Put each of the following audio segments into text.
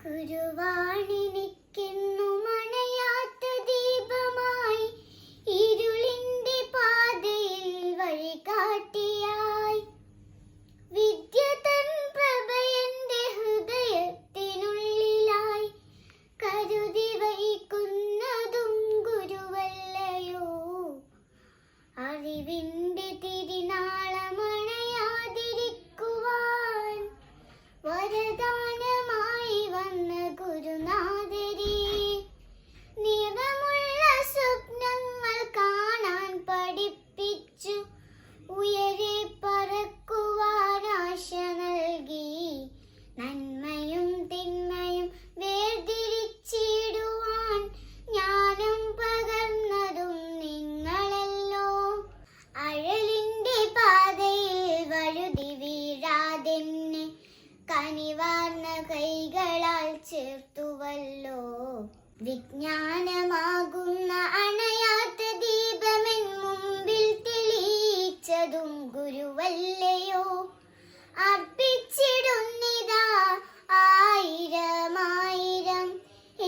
ഗുരുവാണെനിക്കെന്നും അണയാത്ത ദീപമായി ഇരുളിന്റെ പാതയിൽ വഴികാട്ടിയായി വിദ്യ തൻ പ്രഭയന്റെ ഹൃദയത്തിനുള്ളിലായി കരുതി വഹിക്കുന്നതും ഗുരുവല്ലയോ. അറിവിന്റെ തിരുനാളമണയാതിരിക്കുവാൻ വരദാനമായി വന്ന ഗുരുനാഥരേ, നിറമുള്ള സ്വപ്നങ്ങൾ കാണാൻ പഠിപ്പിച്ചു ഉയരെ പറക്കുവാൻ ആശ നൽകി. നന്മയും തിന്മയും വേർതിരിച്ചിടുവാൻ ജ്ഞാനം പകർന്നതും നിങ്ങളല്ലോ. അഴലിന്റെ പാതയിൽ വഴുതി വീഴാതെന്നെ കനിവാർന്ന കൈകളാൽ ചേർത്തുവല്ലോ. വിജ്ഞാനമാകുന്ന അണയാത്ത ദീപമെൻ മുമ്പിൽ തെളിയിച്ചതും ഗുരുവല്ലയോ. അർപ്പിച്ചിടുന്നിതാ ആയിരമായിരം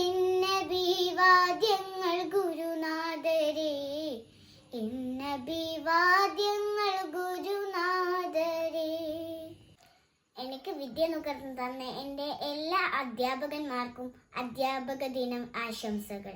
എന്നഭിവാദ്യങ്ങൾ ഗുരുനാഥരേ, എന്നഭിവാദ്യങ്ങൾ ഗുരുനാഥരേ. എനിക്ക് വിദ്യ നുകർന്നു തന്ന എൻ്റെ എല്ലാ അധ്യാപകന്മാർക്കും അധ്യാപക ദിനം ആശംസകൾ.